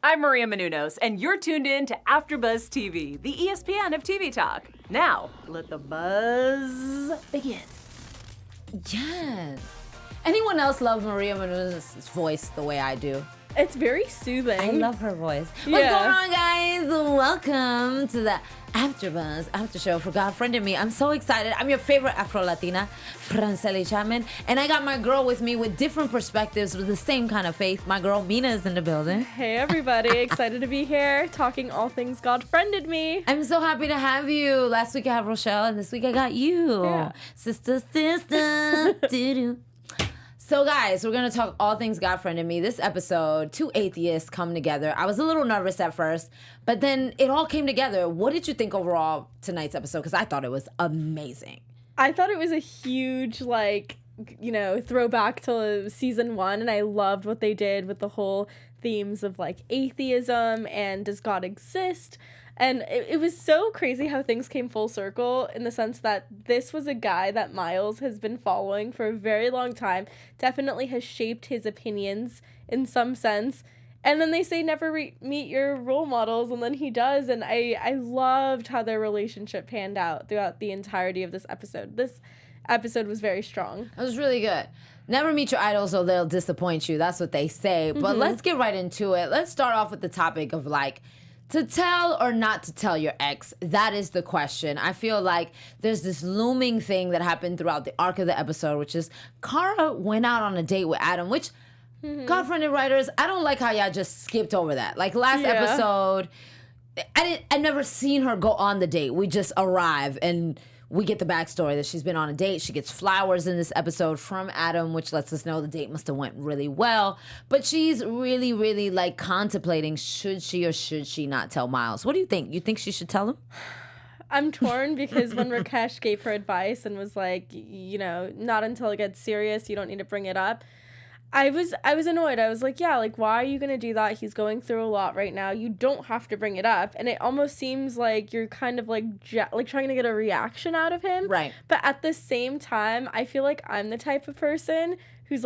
I'm Maria Menounos, and you're tuned in to AfterBuzz TV, the ESPN of TV talk. Now, let the buzz begin. Yes. Anyone else love Maria Menounos' voice the way I do? It's very soothing. I love her voice. What's going on, guys? Welcome to the AfterBuzz After Show for God Friended Me. I'm so excited. I'm your favorite Afro-Latina, Franceli Chapman, and I got my girl with me with different perspectives with the same kind of faith. My girl Mina is in the building. Hey, everybody. Excited to be here talking all things God Friended Me. I'm so happy to have you. Last week I had Rochelle, and this week I got you. Yeah. Sister. Doo-doo. So, guys, we're going to talk all things God Friended Me. This episode, two atheists come together. I was a little nervous at first, but then it all came together. What did you think overall tonight's episode? Because I thought it was amazing. I thought it was a huge, throwback to season 1, and I loved what they did with the whole themes of, atheism and does God exist? And it was so crazy how things came full circle in the sense that this was a guy that Miles has been following for a very long time, definitely has shaped his opinions in some sense. And then they say never meet your role models, and then he does. And I loved how their relationship panned out throughout the entirety of this episode. This episode was very strong. It was really good. Never meet your idols or they'll disappoint you. That's what they say. But let's get right into it. Let's start off with the topic of to tell or not to tell your ex, that is the question. I feel like there's this looming thing that happened throughout the arc of the episode, which is Cara went out on a date with Adam, which, God-friended writers, I don't like how y'all just skipped over that. Last episode, I've never seen her go on the date. We just arrive and we get the backstory that she's been on a date. She gets flowers in this episode from Adam, which lets us know the date must have went really well. But she's really, really contemplating, should she or should she not tell Miles? What do you think? You think she should tell him? I'm torn because when Rakesh gave her advice and was not until it gets serious, you don't need to bring it up. I was annoyed. I was why are you going to do that? He's going through a lot right now. You don't have to bring it up. And it almost seems like you're kind of trying to get a reaction out of him. Right. But at the same time, I feel like I'm the type of person who's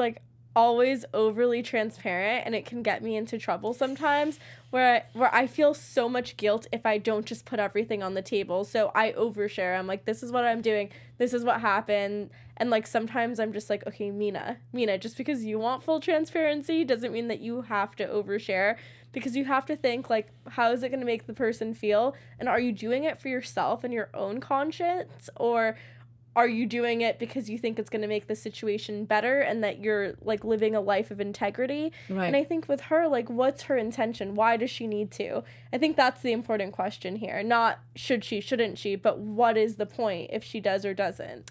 always overly transparent, and it can get me into trouble sometimes where I feel so much guilt if I don't just put everything on the table. So I overshare. I'm this is what I'm doing. This is what happened. And sometimes I'm just okay, Mina, just because you want full transparency doesn't mean that you have to overshare, because you have to think how is it going to make the person feel? And are you doing it for yourself and your own conscience, or are you doing it because you think it's going to make the situation better and that you're living a life of integrity? Right. And I think with her, what's her intention? Why does she need to? I think that's the important question here. Not should she, shouldn't she, but what is the point if she does or doesn't?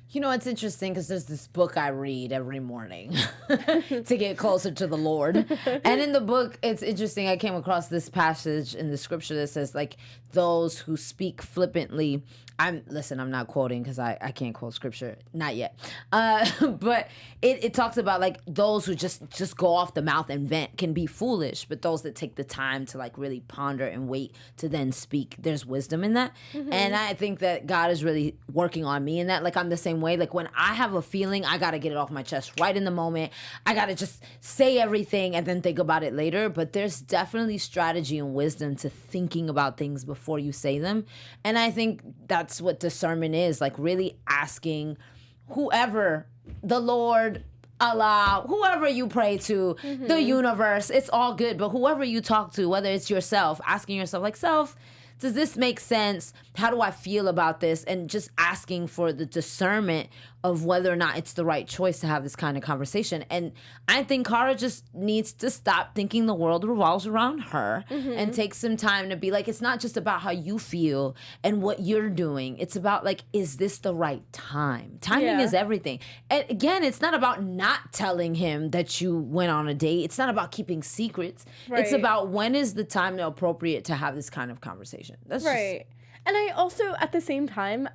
You know, it's interesting because there's this book I read every morning to get closer to the Lord. And in the book, it's interesting. I came across this passage in the scripture that says, those who speak flippantly. I'm not quoting because I can't quote scripture. Not yet. But it talks about those who just go off the mouth and vent can be foolish, but those that take the time to really ponder and wait to then speak, there's wisdom in that. And I think that God is really working on me in that. I'm the same way. When I have a feeling, I got to get it off my chest right in the moment. I got to just say everything and then think about it later. But there's definitely strategy and wisdom to thinking about things before you say them. And I think that's what discernment is, really asking whoever, the Lord, Allah, whoever you pray to, the universe, it's all good. But whoever you talk to, whether it's yourself, asking yourself, self, does this make sense? How do I feel about this? And just asking for the discernment of whether or not it's the right choice to have this kind of conversation. And I think Cara just needs to stop thinking the world revolves around her and take some time to be it's not just about how you feel and what you're doing. It's about is this the right time? Timing is everything. And again, it's not about not telling him that you went on a date. It's not about keeping secrets. Right. It's about when is the time appropriate to have this kind of conversation. That's right. And I also, at the same time,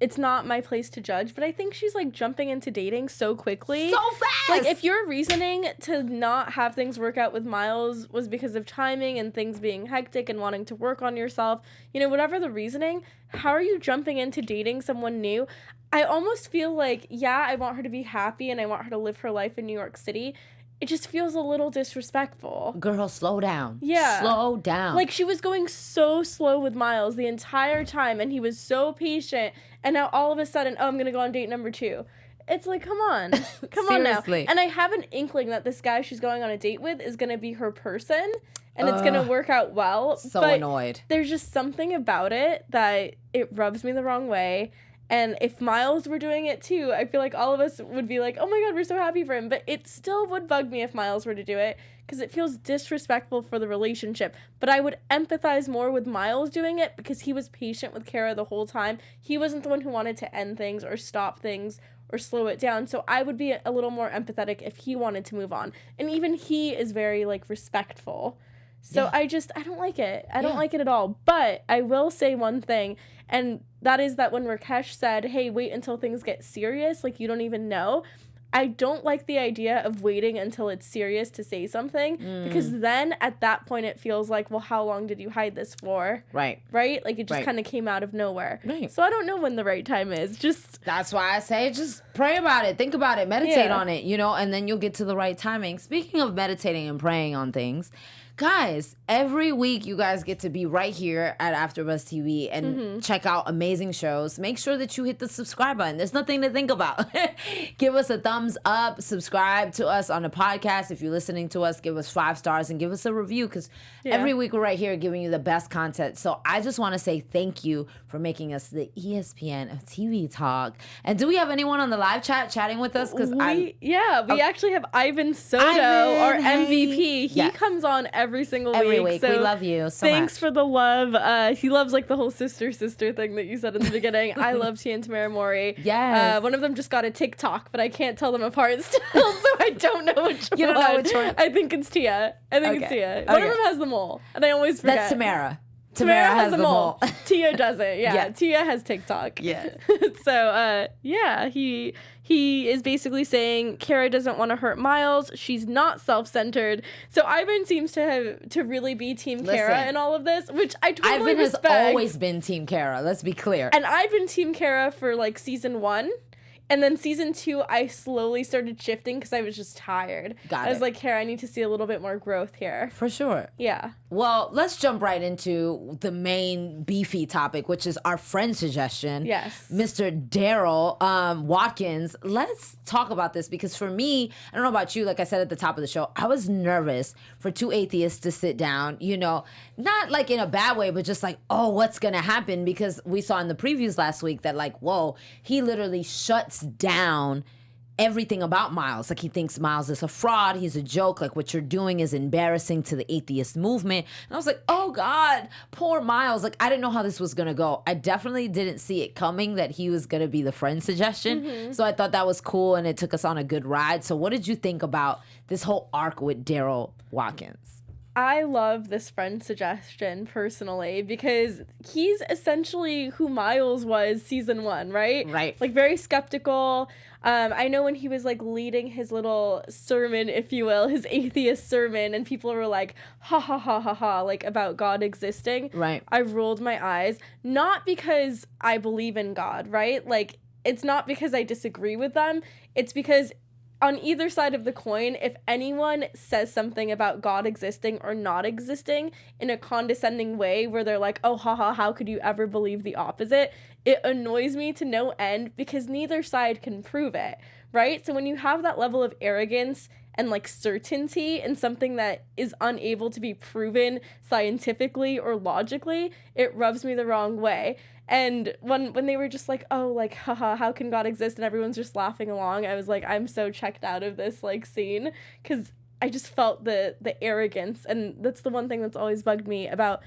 it's not my place to judge, but I think she's jumping into dating so quickly. So fast! If your reasoning to not have things work out with Miles was because of timing and things being hectic and wanting to work on yourself, whatever the reasoning, how are you jumping into dating someone new? I almost feel I want her to be happy and I want her to live her life in New York City. it just feels a little disrespectful. Girl, slow down. Yeah. Slow down. Like, she was going so slow with Miles the entire time, and he was so patient, and now all of a sudden, oh, I'm going to go on date number 2. It's like, come on. Come on now. And I have an inkling that this guy she's going on a date with is going to be her person, and it's going to work out well. So annoyed. There's just something about it that it rubs me the wrong way. And if Miles were doing it too, I feel like all of us would be like, oh my God, we're so happy for him. But it still would bug me if Miles were to do it because it feels disrespectful for the relationship. But I would empathize more with Miles doing it because he was patient with Cara the whole time. He wasn't the one who wanted to end things or stop things or slow it down. So I would be a little more empathetic if he wanted to move on. And even he is very, like, respectful. So I don't like it. I don't like it at all. But I will say one thing, and that is that when Rakesh said, hey, wait until things get serious, like you don't even know, I don't like the idea of waiting until it's serious to say something because then at that point it feels like, well, how long did you hide this for? Right. Right? Like it just kind of came out of nowhere. Right. So I don't know when the right time is. That's why I say just pray about it, think about it, meditate on it, and then you'll get to the right timing. Speaking of meditating and praying on things, guys, every week you guys get to be right here at AfterBuzz TV and check out amazing shows. Make sure that you hit the subscribe button. There's nothing to think about. Give us a thumbs up. Subscribe to us on the podcast. If you're listening to us, give us 5 stars and give us a review because every week we're right here giving you the best content. So I just want to say thank you for making us the ESPN of TV talk. And do we have anyone on the live chat chatting with us? We actually have Ivan Soto, our MVP. He comes on every single week. So we love you so thanks much. for the love. He loves like the whole sister thing that you said in the beginning. I love Tia and Tamara Mori. Yes. One of them just got a TikTok, but I can't tell them apart still, so I don't know which one. You don't know which one? I think it's Tia. One of them has the mole, and I always forget. That's Tamara. Tamara has the mole. Tia doesn't. Yeah. Yes. Tia has TikTok. Yes. So, he is basically saying Cara doesn't want to hurt Miles. She's not self-centered. So Ivan seems to really be Team Cara in all of this, which I totally respect. Ivan has always been Team Cara. Let's be clear. And I've been Team Cara for like season 1. And then season 2, I slowly started shifting because I was just tired. I was like, Cara, I need to see a little bit more growth here. For sure. Yeah. Well, let's jump right into the main beefy topic, which is our friend suggestion. Yes. Mr. Daryl Watkins. Let's talk about this because for me, I don't know about you, like I said at the top of the show, I was nervous for 2 atheists to sit down, not like in a bad way, but just like, oh, what's going to happen? Because we saw in the previews last week that like, whoa, he literally shuts down everything about Miles. Like he thinks Miles is a fraud. He's a joke. Like what you're doing is embarrassing to the atheist movement. And I was like, oh God, poor Miles. Like I didn't know how this was going to go. I definitely didn't see it coming that he was going to be the friend suggestion. So I thought that was cool and it took us on a good ride. So what did you think about this whole arc with Daryl Watkins? I love this friend suggestion personally because he's essentially who Miles was season 1, right? Right. Like very skeptical. I know when he was like leading his little sermon, if you will, his atheist sermon, and people were like, ha ha ha ha ha, like about God existing. Right. I rolled my eyes, not because I believe in God, right? Like it's not because I disagree with them. It's because on either side of the coin, if anyone says something about God existing or not existing in a condescending way where they're like, oh, haha, how could you ever believe the opposite? It annoys me to no end because neither side can prove it, right? So when you have that level of arrogance and like certainty in something that is unable to be proven scientifically or logically, it rubs me the wrong way. And when they were just like, oh, like, haha, how can God exist? And everyone's just laughing along. I was like, I'm so checked out of this, like, scene. Because I just felt the arrogance. And that's the one thing that's always bugged me about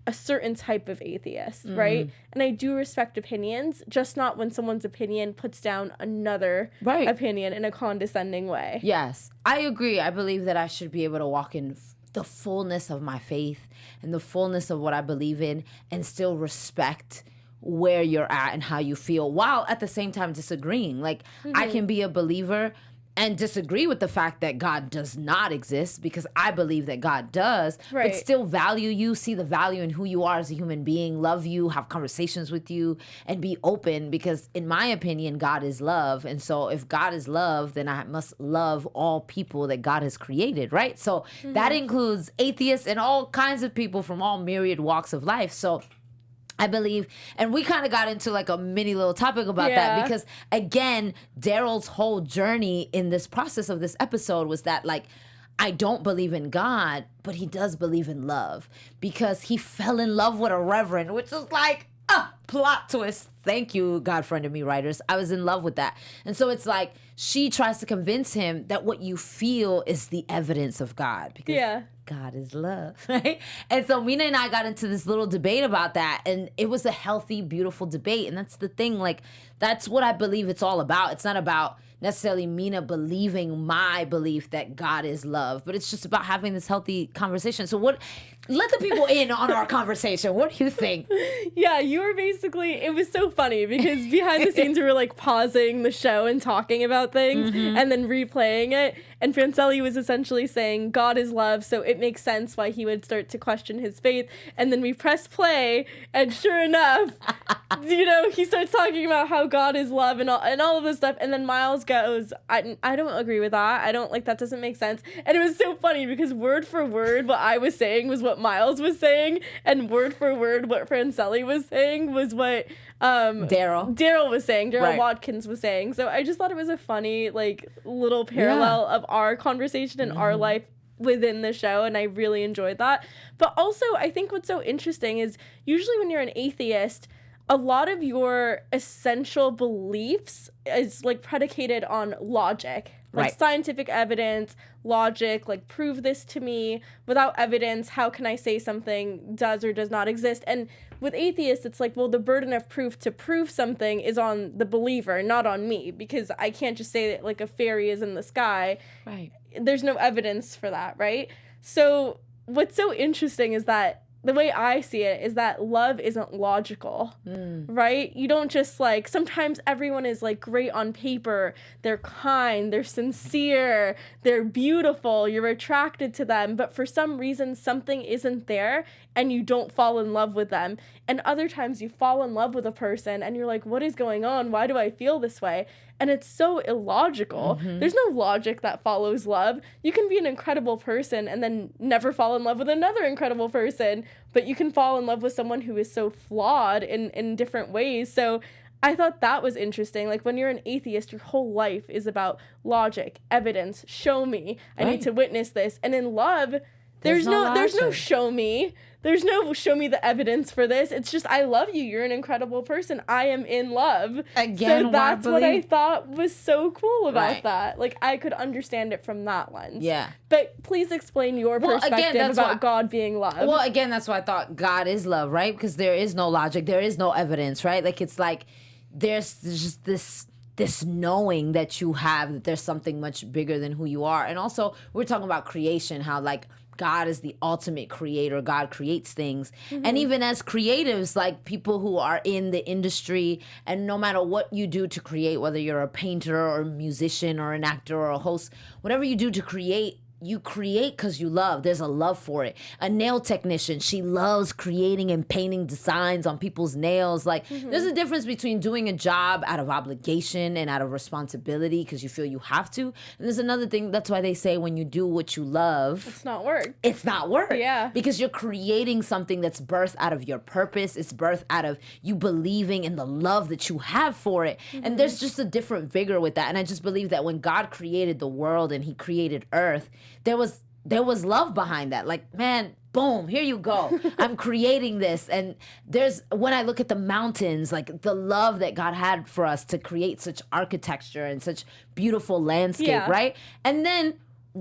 a certain type of atheist, right? And I do respect opinions, just not when someone's opinion puts down another opinion in a condescending way. Yes, I agree. I believe that I should be able to walk in the fullness of my faith and the fullness of what I believe in and still respect where you're at and how you feel while at the same time disagreeing. Like I can be a believer and disagree with the fact that God does not exist, because I believe that God does, Right. but still value you, see the value in who you are as a human being, love you, have conversations with you, and be open, because in my opinion, God is love. And so if God is love, then I must love all people that God has created, right? So that includes atheists and all kinds of people from all myriad walks of life. So I believe, and we kind of got into like a mini little topic about that, because again, Daryl's whole journey in this process of this episode was that, like, I don't believe in God, but he does believe in love, because he fell in love with a reverend, which was like, plot twist. Thank you, God friended me, writers. I was in love with that. And so it's like, she tries to convince him that what you feel is the evidence of God, because God is love, right? And so Mina and I got into this little debate about that, and it was a healthy, beautiful debate. And that's the thing, like, that's what I believe it's all about. It's not about necessarily Mina believing my belief that God is love, but it's just about having this healthy conversation. So let the people in on our conversation. What do you think? Yeah, you were basically, it was so funny because behind the scenes we were like pausing the show and talking about things and then replaying it. And Franceli was essentially saying God is love, so it makes sense why he would start to question his faith. And then we press play, and sure enough, he starts talking about how God is love and all of this stuff. And then Miles goes, I don't agree with that. I don't, like, that doesn't make sense. And it was so funny because word for word what I was saying was what Miles was saying, and word for word what Franceli was saying was what Daryl was saying, Daryl Watkins was saying. So I just thought it was a funny, like, little parallel of our conversation and our life within the show, and I really enjoyed that. But also, I think what's so interesting is usually when you're an atheist, a lot of your essential beliefs is, like, predicated on logic. Like, scientific evidence, logic, like, prove this to me. Without evidence, how can I say something does or does not exist? And with atheists, it's like, well, the burden of proof to prove something is on the believer, not on me, because I can't just say that, like, a fairy is in the sky. Right. There's no evidence for that, right? So what's so interesting is that the way I see it is that love isn't logical, right? You don't just, like, sometimes everyone is, like, great on paper. They're kind, they're sincere, they're beautiful, you're attracted to them, but for some reason something isn't there and you don't fall in love with them. And other times you fall in love with a person and you're like, what is going on? Why do I feel this way? And it's so illogical. There's no logic that follows love. You can be an incredible person and then never fall in love with another incredible person, but you can fall in love with someone who is so flawed in different ways. So I thought that was interesting. Like, when you're an atheist, your whole life is about logic, evidence, show me. I need to witness this. And in love, there's no show me. There's no show me the evidence for this. It's just, I love you. You're an incredible person. I am in love. Again, so that's what I thought was so cool about that. Like, I could understand it from that lens. Yeah. But please explain your perspective about God being love. Well, again, that's why I thought God is love, right? Because there is no logic. There is no evidence, right? Like, it's like there's just this knowing that you have that there's something much bigger than who you are. And also, we're talking about creation, how, like, God is the ultimate creator. God creates things. And even as creatives, like, people who are in the industry, and no matter what you do to create, whether you're a painter or a musician or an actor or a host, whatever you do to create, you create because you love. There's a love for it. A nail technician, she loves creating and painting designs on people's nails. Like, there's a difference between doing a job out of obligation and out of responsibility because you feel you have to. And there's another thing. That's why they say when you do what you love, it's not work. It's not work. Yeah. Because you're creating something that's birthed out of your purpose. It's birthed out of you believing in the love that you have for it. And there's just a different vigor with that. And I just believe that when God created the world and he created earth, there was love behind that. Like, man, boom, here you go. I'm creating this. And when I look at the mountains, like, the love that God had for us to create such architecture and such beautiful landscape, right? And then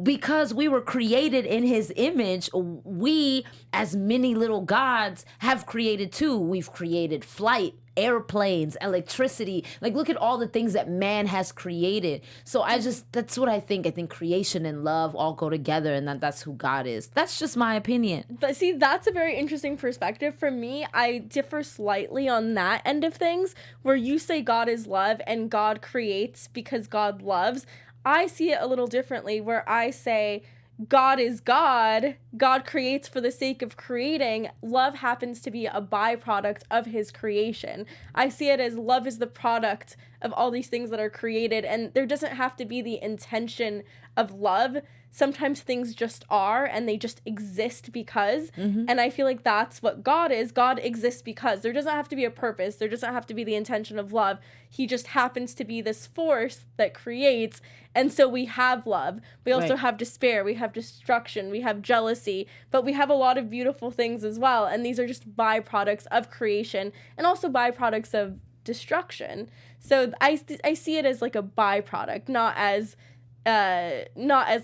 because we were created in his image, we, as many little gods, have created too. We've created flight, airplanes, electricity. Like, look at all the things that man has created. So that's what I think. I think creation and love all go together, and that's who God is. That's just my opinion. But see, that's a very interesting perspective. For me, I differ slightly on that end of things, where you say God is love and God creates because God loves. I see it a little differently, where I say God is God. God creates for the sake of creating. Love happens to be a byproduct of his creation. I see it as love is the product of all these things that are created, and there doesn't have to be the intention of love. Sometimes things just are, and they just exist because. And I feel like that's what God is. God exists because. There doesn't have to be a purpose. There doesn't have to be the intention of love. He just happens to be this force that creates. And so we have love. We also have despair. We have destruction. We have jealousy. But we have a lot of beautiful things as well. And these are just byproducts of creation and also byproducts of destruction. So I see it as like a byproduct, not as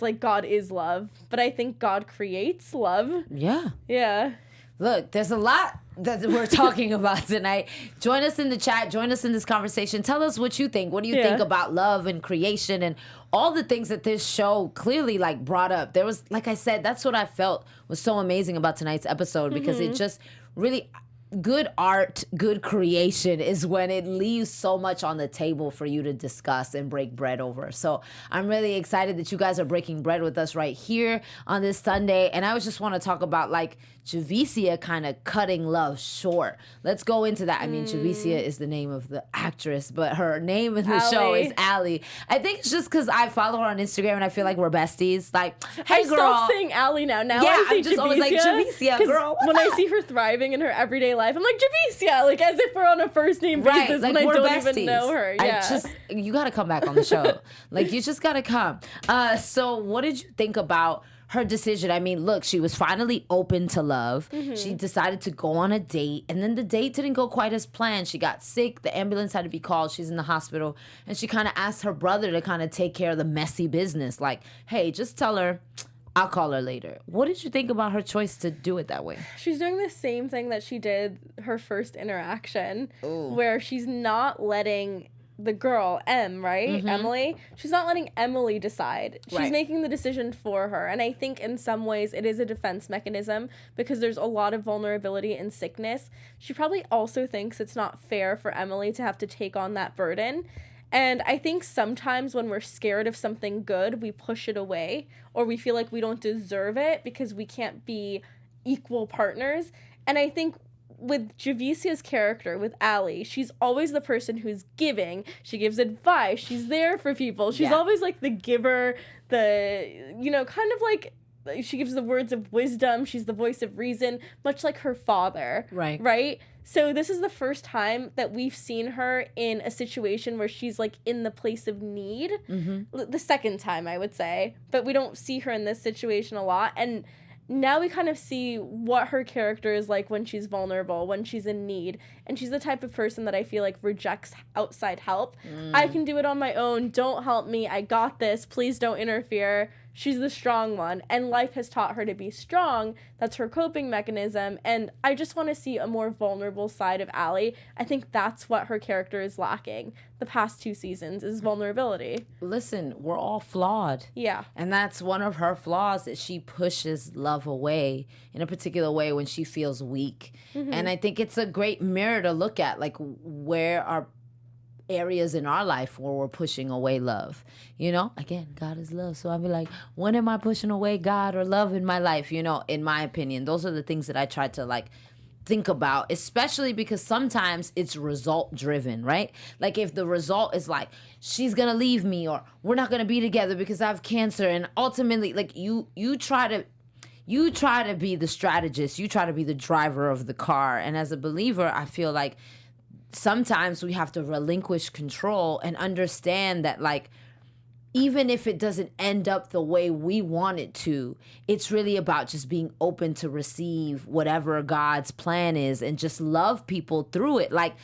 like God is love, but I think God creates love. Yeah. Look, there's a lot that we're talking about tonight. Join us in the chat. Join us in this conversation. Tell us what you think. What do you think about love and creation and all the things that this show clearly like brought up? There was, like I said, that's what I felt was so amazing about tonight's episode, because it just really... Good art, good creation is when it leaves so much on the table for you to discuss and break bread over. So I'm really excited that you guys are breaking bread with us right here on this Sunday. And I just want to talk about like Javicia kind of cutting love short. Let's go into that. I mean, Javicia is the name of the actress, but her name in the show is Allie. I think it's just because I follow her on Instagram and I feel like we're besties. Like, hey, I girl. Stop saying Allie now. Now yeah, I say I'm just Javicia, always like, Javicia, girl. When I see her thriving in her everyday life, I'm like, Javicia, like as if we're on a first name basis like when I we're don't besties. even know her. Yeah. You got to come back on the show. Like, you just got to come. So what did you think about her decision? I mean, look, she was finally open to love. She decided to go on a date, and then the date didn't go quite as planned. She got sick. The ambulance had to be called. She's in the hospital, and she kind of asked her brother to kind of take care of the messy business. Like, hey, just tell her I'll call her later. What did you think about her choice to do it that way? She's doing the same thing that she did her first interaction, where she's not letting the girl, Emily, she's not letting Emily decide. She's making the decision for her. And I think in some ways it is a defense mechanism because there's a lot of vulnerability and sickness. She probably also thinks it's not fair for Emily to have to take on that burden. And I think sometimes when we're scared of something good, we push it away, or we feel like we don't deserve it because we can't be equal partners. And I think with Javicia's character, with Allie, she's always the person who's giving. She gives advice. She's there for people. She's always like the giver, kind of like she gives the words of wisdom. She's the voice of reason, much like her father. Right? So this is the first time that we've seen her in a situation where she's like in the place of need. The second time, I would say. But we don't see her in this situation a lot. And now we kind of see what her character is like when she's vulnerable, when she's in need. And she's the type of person that I feel like rejects outside help. I can do it on my own. Don't help me. I got this. Please don't interfere. She's the strong one. And life has taught her to be strong. That's her coping mechanism. And I just want to see a more vulnerable side of Allie. I think that's what her character is lacking the past 2 seasons is vulnerability. Listen, we're all flawed. Yeah. And that's one of her flaws, that she pushes love away in a particular way when she feels weak. And I think it's a great mirror to look at, like, where are areas in our life where we're pushing away love. Again, God is love. So I'll be like, when am I pushing away God or love in my life? In my opinion, those are the things that I try to like think about, especially because sometimes it's result driven, right? Like if the result is like, she's gonna leave me, or we're not gonna be together because I have cancer, and ultimately like you try to be the strategist, you try to be the driver of the car. And as a believer, I feel like sometimes we have to relinquish control and understand that, like, even if it doesn't end up the way we want it to, it's really about just being open to receive whatever God's plan is and just love people through it. Like,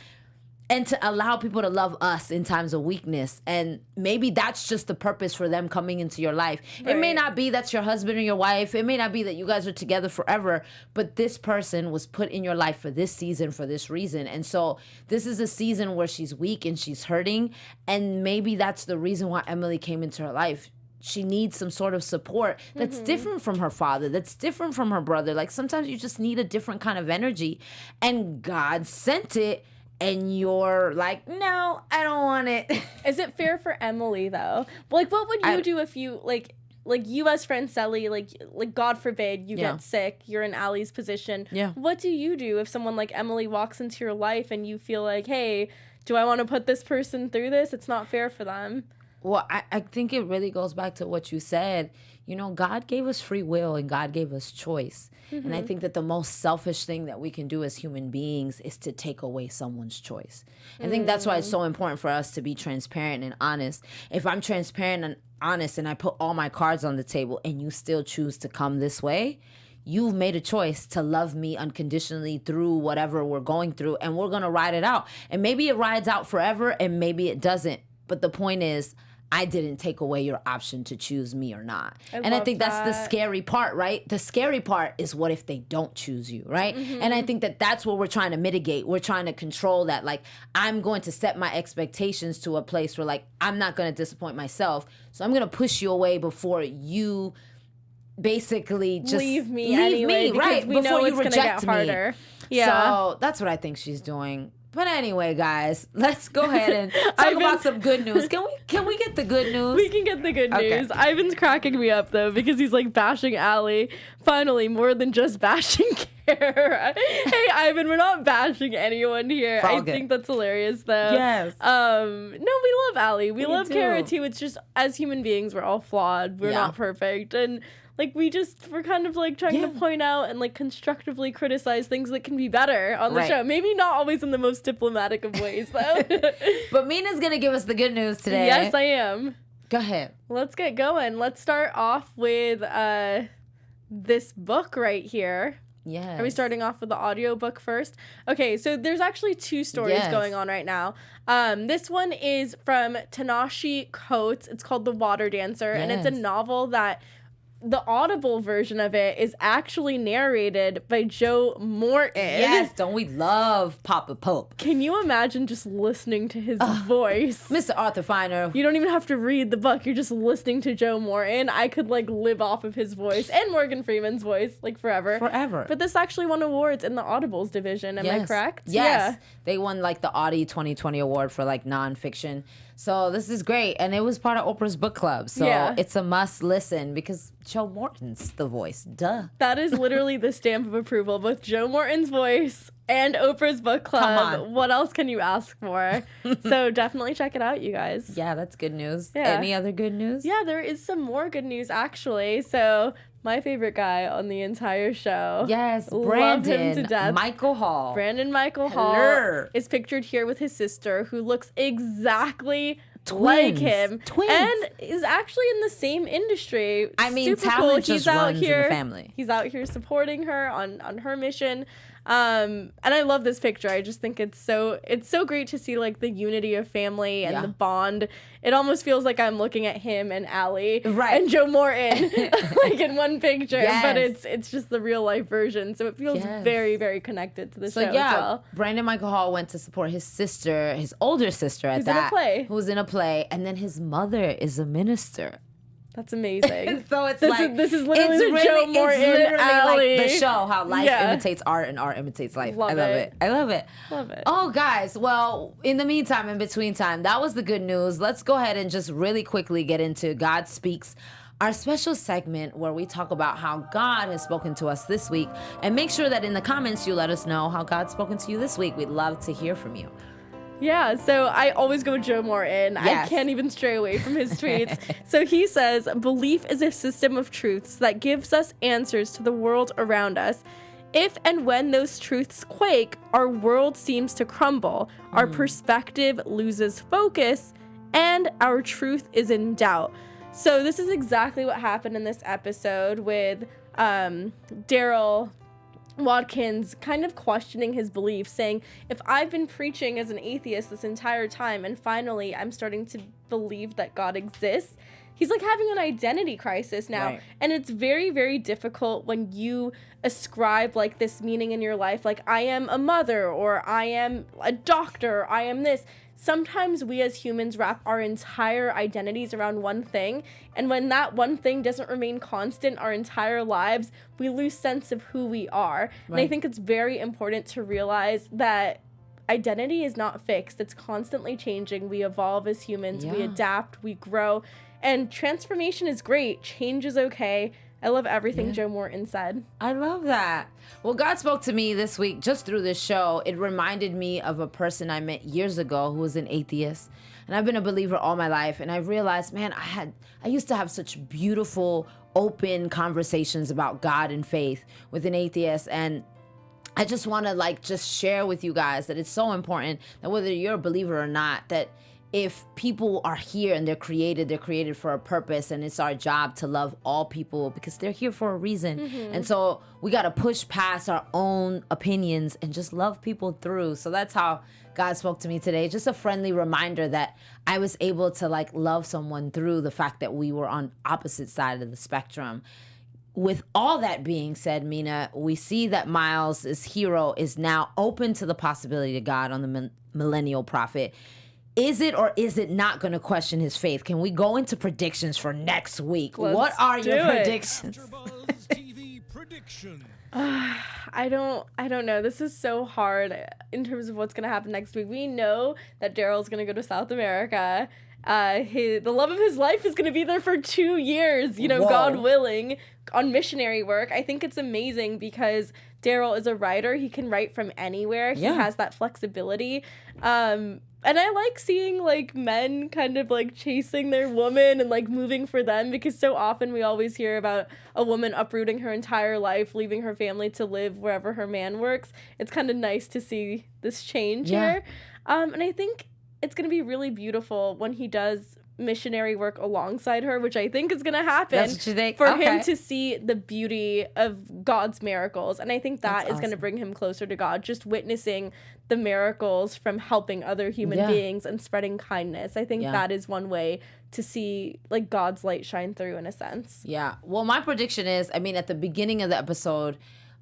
and to allow people to love us in times of weakness. And maybe that's just the purpose for them coming into your life. Right. It may not be that's your husband or your wife. It may not be that you guys are together forever. But this person was put in your life for this season, for this reason. And so this is a season where she's weak and she's hurting. And maybe that's the reason why Emily came into her life. She needs some sort of support that's different from her father, that's different from her brother. Like sometimes you just need a different kind of energy. And God sent it. And you're like, no, I don't want it. Is it fair for Emily though? Like, what would you do if you like you as Franceli, like God forbid you get sick, you're in Allie's position. Yeah. What do you do if someone like Emily walks into your life and you feel like, hey, do I want to put this person through this? It's not fair for them. Well, I think it really goes back to what you said. You know, God gave us free will and God gave us choice. And I think that the most selfish thing that we can do as human beings is to take away someone's choice. I think that's why it's so important for us to be transparent and honest. If I'm transparent and honest and I put all my cards on the table and you still choose to come this way, you've made a choice to love me unconditionally through whatever we're going through, and we're going to ride it out. And maybe it rides out forever and maybe it doesn't. But the point is, I didn't take away your option to choose me or not. I think that's the scary part, right? The scary part is what if they don't choose you, right? And I think that that's what we're trying to mitigate. We're trying to control that. Like, I'm going to set my expectations to a place where, like, I'm not going to disappoint myself. So I'm going to push you away before you basically just leave me anyway, right? We know it's going to get me. harder. Yeah. So that's what I think she's doing. But anyway, guys, let's go ahead and talk about some good news. Can we get the good news? We can get the good news. Ivan's cracking me up though because he's like bashing Allie. Finally, more than just bashing Cara. Hey, Ivan, we're not bashing anyone here. I think that's hilarious though. Yes. No, we love Allie. We love Cara too. It's just as human beings, we're all flawed. We're not perfect, and like we're kind of like trying to point out and like constructively criticize things that can be better on the show. Maybe not always in the most diplomatic of ways though. But Mina's gonna give us the good news today. Yes, I am. Go ahead. Let's get going. Let's start off with this book right here. Yes. Are we starting off with the audiobook first? Okay, so there's actually two stories going on right now. This one is from Tanashi Coates. It's called The Water Dancer, and it's a novel that the Audible version of it is actually narrated by Joe Morton. Yes, don't we love Papa Pope? Can you imagine just listening to his voice? Mr. Arthur Finer. You don't even have to read the book. You're just listening to Joe Morton. I could like live off of his voice and Morgan Freeman's voice like forever. Forever. But this actually won awards in the Audibles division. Am I correct? Yes. Yeah. They won like the Audie 2020 award for like nonfiction. So this is great. And it was part of Oprah's book club. So it's a must listen because Joe Morton's the voice. Duh. That is literally the stamp of approval. Both Joe Morton's voice and Oprah's book club. Come on. What else can you ask for? So definitely check it out, you guys. Yeah, that's good news. Yeah. Any other good news? Yeah, there is some more good news actually. So my favorite guy on the entire show. Yes, Love Brandon him to death. Michael Hall. Brandon Michael Hall is pictured here with his sister, who looks exactly like him. Twins. And is actually in the same industry. I mean, super talent cool. just runs in the family. He's out here supporting her on her mission. And I love this picture. I just think it's so great to see like the unity of family and the bond. It almost feels like I'm looking at him and Allie and Joe Morton like in one picture, but it's just the real life version. So it feels very, very connected to the show as well. Brandon Michael Hall went to support his sister, his older sister at who was in a play, and then his mother is a minister. That's amazing. So it's this is literally the Joe Morton Allie. Like the show, how life imitates art and art imitates life. I love it. I love it. Love it. Oh, guys. Well, in the meantime, in between time, that was the good news. Let's go ahead and just really quickly get into God Speaks, our special segment where we talk about how God has spoken to us this week. And make sure that in the comments you let us know how God's spoken to you this week. We'd love to hear from you. Yeah, so I always go Joe Morton. I can't even stray away from his tweets. So he says, belief is a system of truths that gives us answers to the world around us. If and when those truths quake, our world seems to crumble, our perspective loses focus, and our truth is in doubt. So this is exactly what happened in this episode with Daryl Watkins kind of questioning his beliefs, saying, if I've been preaching as an atheist this entire time and finally I'm starting to believe that God exists, he's like having an identity crisis now. Right. And it's very, very difficult when you ascribe like this meaning in your life, like I am a mother or I am a doctor, or I am this. Sometimes we as humans wrap our entire identities around one thing, and when that one thing doesn't remain constant our entire lives, we lose sense of who we are. Right. And I think it's very important to realize that identity is not fixed. It's constantly changing. We evolve as humans. We Yeah. adapt. We grow. And transformation is great. Change is okay. I love everything Joe Morton said. I love that. Well, God spoke to me this week just through this show. It reminded me of a person I met years ago who was an atheist. And I've been a believer all my life. And I realized, man, I used to have such beautiful, open conversations about God and faith with an atheist. And I just want to just share with you guys that it's so important that whether you're a believer or not, that if people are here and they're created for a purpose, and it's our job to love all people because they're here for a reason. And so we got to push past our own opinions and just love people through. So that's how God spoke to me today. Just a friendly reminder that I was able to love someone through the fact that we were on opposite side of the spectrum. With all that being said, Mina, we see that Miles' hero is now open to the possibility of God on the millennial prophet. Is it or is it not going to question his faith? Can we go into predictions for next week? What are your predictions? AfterBuzz TV prediction. I don't know. This is so hard in terms of what's going to happen next week. We know that Daryl's going to go to South America. The love of his life is going to be there for 2 years, Whoa. God willing, on missionary work. I think it's amazing because Daryl is a writer. He can write from anywhere. He has that flexibility. And I like seeing men kind of chasing their woman and moving for them, because so often we always hear about a woman uprooting her entire life, leaving her family to live wherever her man works. It's kind of nice to see this change here. And I think it's going to be really beautiful when he does missionary work alongside her, which I think is going to happen. That's what you think? For Okay. him to see the beauty of God's miracles. And I think that is going to bring him closer to God, just witnessing the miracles from helping other human beings and spreading kindness. I think that is one way to see God's light shine through, in a sense. Yeah. Well, my prediction is, at the beginning of the episode,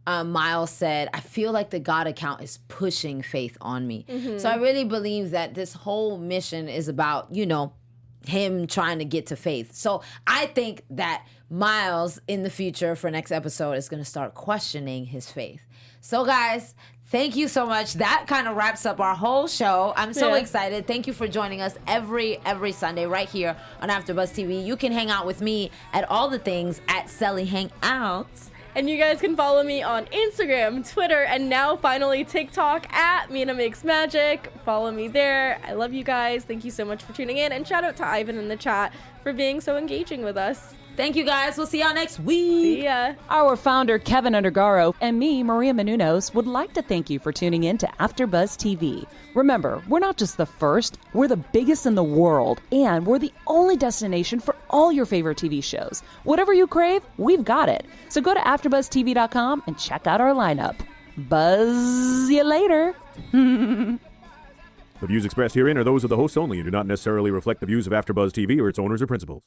Miles said, I feel like the God account is pushing faith on me. So I really believe that this whole mission is about, him trying to get to faith. So I think that Miles in the future for next episode is going to start questioning his faith. So guys, thank you so much. That kind of wraps up our whole show. I'm so excited. Thank you for joining us every Sunday right here on AfterBuzz TV. You can hang out with me at all the things at Celly Hangouts. And you guys can follow me on Instagram, Twitter, and now finally TikTok at Mina Makes Magic. Follow me there. I love you guys. Thank you so much for tuning in. And shout out to Ivan in the chat for being so engaging with us. Thank you guys. We'll see y'all next week. See ya. Our founder, Kevin Undergaro, and me, Maria Menounos, would like to thank you for tuning in to AfterBuzz TV. Remember, we're not just the first, we're the biggest in the world, and we're the only destination for all your favorite TV shows. Whatever you crave, we've got it. So go to AfterBuzzTV.com and check out our lineup. Buzz you later. The views expressed herein are those of the hosts only and do not necessarily reflect the views of AfterBuzz TV or its owners or principals.